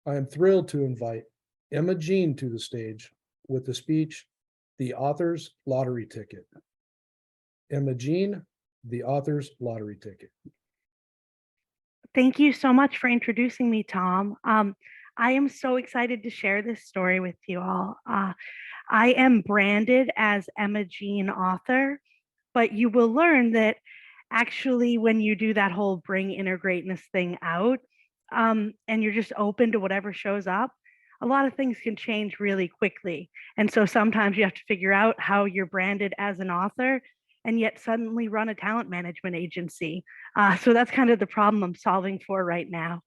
I am thrilled to invite Emma Jean to the stage with the speech, The Author's Lottery Ticket. Emma Jean, The Author's Lottery Ticket. Thank you so much for introducing me, Tom. I am so excited to share this story with you all. I am branded as Emma Jean author, but you will learn that actually when you do that whole bring inner greatness thing out, and you're just open to whatever shows up, a lot of things can change really quickly. And so sometimes you have to figure out how you're branded as an author and yet suddenly run a talent management agency. So that's kind of the problem I'm solving for right now.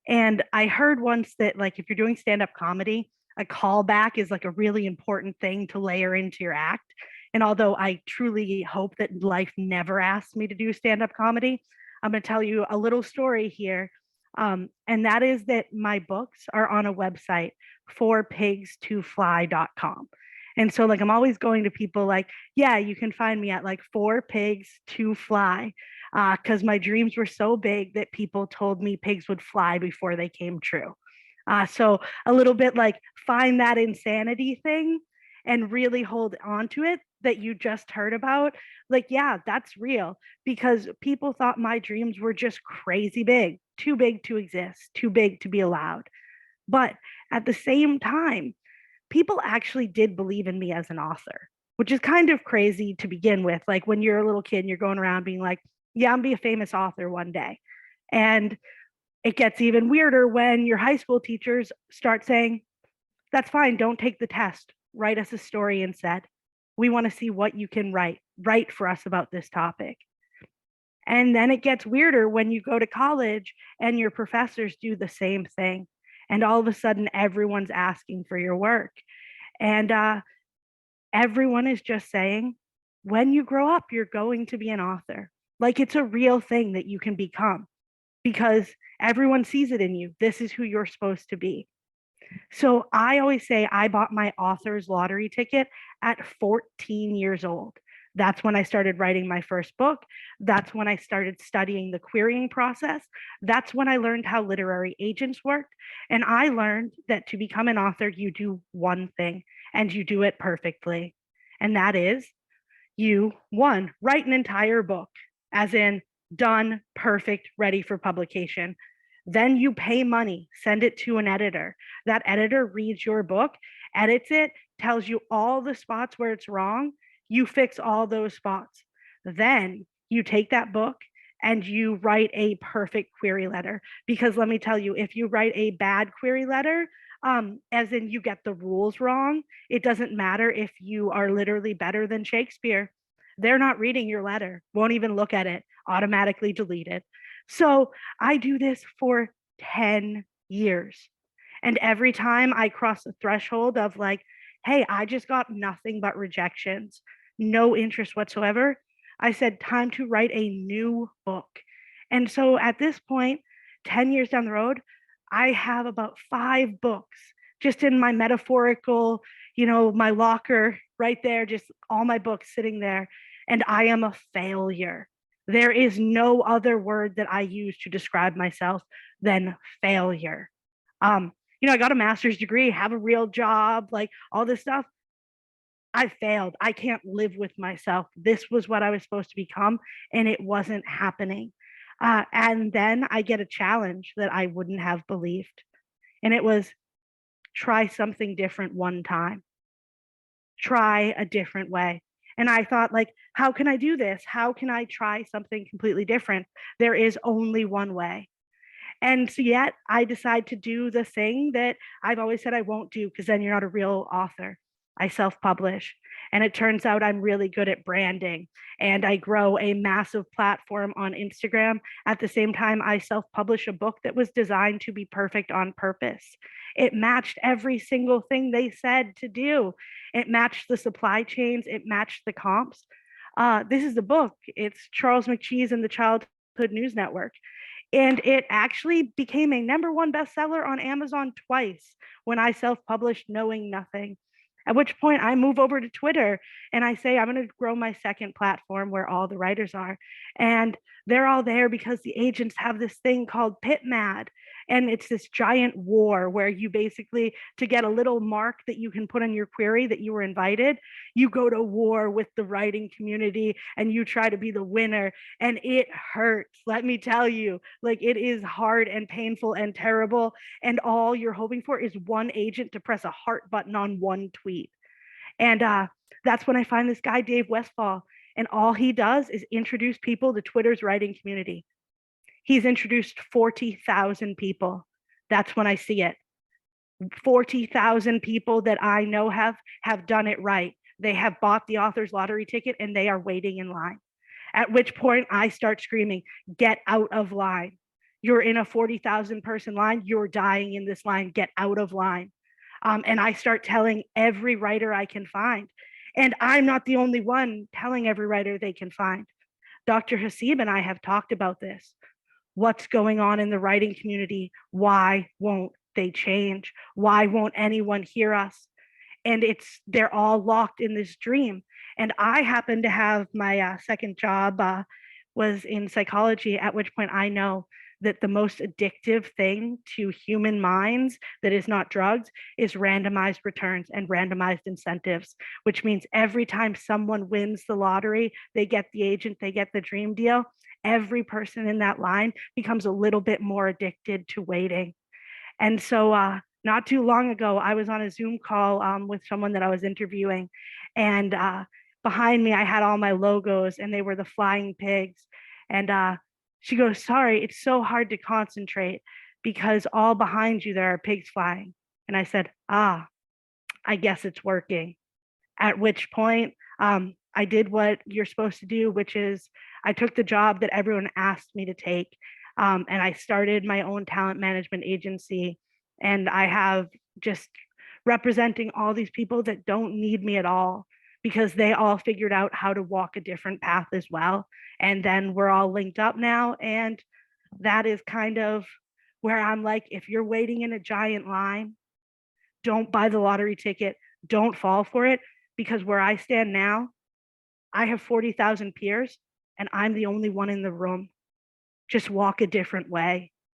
And I heard once that, like, if you're doing stand up comedy, a callback is like a really important thing to layer into your act. And although I truly hope that life never asks me to do stand up comedy, I'm going to tell you a little story here. And that is that my books are on a website, fourpigstofly.com. And so, like, I'm always going to people like, yeah, you can find me at like four pigs to fly, because my dreams were so big that people told me pigs would fly before they came true. So a little bit like find that insanity thing and really hold on to it that you just heard about. Like, yeah, that's real because people thought my dreams were just crazy big to exist, too big to be allowed. But at the same time, people actually did believe in me as an author, which is kind of crazy to begin with. Like when you're a little kid and you're going around being like, yeah, I'm gonna be a famous author one day. And it gets even weirder when your high school teachers start saying, that's fine, don't take the test. Write us a story instead. We want to see what you can write for us about this topic. And then it gets weirder when you go to college and your professors do the same thing. And all of a sudden, everyone's asking for your work. And everyone is just saying, when you grow up, you're going to be an author. Like it's a real thing that you can become because everyone sees it in you. This is who you're supposed to be. So I always say I bought my author's lottery ticket at 14 years old. That's when I started writing my first book. That's when I started studying the querying process. That's when I learned how literary agents worked. And I learned that to become an author, you do one thing and you do it perfectly. And that is you, one, write an entire book, as in done, perfect, ready for publication. Then you pay money, send it to an editor. That editor reads your book, edits it, tells you all the spots where it's wrong. You fix all those spots. Then you take that book and you write a perfect query letter. Because let me tell you, if you write a bad query letter, as in you get the rules wrong, it doesn't matter if you are literally better than Shakespeare. They're not reading your letter, won't even look at it, automatically delete it. So I do this for 10 years. And every time I cross the threshold of like, hey, I just got nothing but rejections, no interest whatsoever, I said, time to write a new book. And so at this point, 10 years down the road, I have about five books just in my metaphorical, my locker right there, just all my books sitting there. And I am a failure. There is no other word that I use to describe myself than failure. Um, I got a master's degree, have a real job, like all this stuff. I failed. I can't live with myself. This was what I was supposed to become, and it wasn't happening. And then I get a challenge that I wouldn't have believed. And it was try something different one time, try a different way. And I thought, like, how can I do this? How can I try something completely different? There is only one way. And so yet I decide to do the thing that I've always said I won't do because then you're not a real author. I self publish. And it turns out I'm really good at branding. And I grow a massive platform on Instagram. At the same time, I self publish a book that was designed to be perfect on purpose. It matched every single thing they said to do. It matched the supply chains, it matched the comps. This is the book. It's Charles McCheese and the Childhood News Network. And it actually became a number one bestseller on Amazon twice when I self published knowing nothing. At which point I move over to Twitter and I say, I'm going to grow my second platform where all the writers are. And they're all there because the agents have this thing called Pit Mad. And it's this giant war where you basically, to get a little mark that you can put on your query that you were invited, you go to war with the writing community and you try to be the winner. And it hurts, let me tell you. Like, it is hard and painful and terrible. And all you're hoping for is one agent to press a heart button on one tweet. And that's when I find this guy, Dave Westfall. And all he does is introduce people to Twitter's writing community. He's introduced 40,000 people. That's when I see it. 40,000 people that I know have done it right. They have bought the author's lottery ticket and they are waiting in line. At which point I start screaming, get out of line. You're in a 40,000 person line. You're dying in this line. Get out of line. And I start telling every writer I can find. And I'm not the only one telling every writer they can find. Dr. Haseeb and I have talked about this. What's going on in the writing community? Why won't they change? Why won't anyone hear us? And they're all locked in this dream. And I happen to have my second job was in psychology, at which point I know that the most addictive thing to human minds that is not drugs is randomized returns and randomized incentives, which means every time someone wins the lottery, they get the agent, they get the dream deal. Every person in that line becomes a little bit more addicted to waiting. And so not too long ago, I was on a Zoom call with someone that I was interviewing, and behind me, I had all my logos and they were the flying pigs. And she goes, sorry, it's so hard to concentrate because all behind you, there are pigs flying. And I said, I guess it's working. At which point I did what you're supposed to do, which is I took the job that everyone asked me to take. And I started my own talent management agency. And I have just representing all these people that don't need me at all because they all figured out how to walk a different path as well. And then we're all linked up now. And that is kind of where I'm like, if you're waiting in a giant line, don't buy the lottery ticket, don't fall for it, because where I stand now, I have 40,000 peers and I'm the only one in the room. Just walk a different way.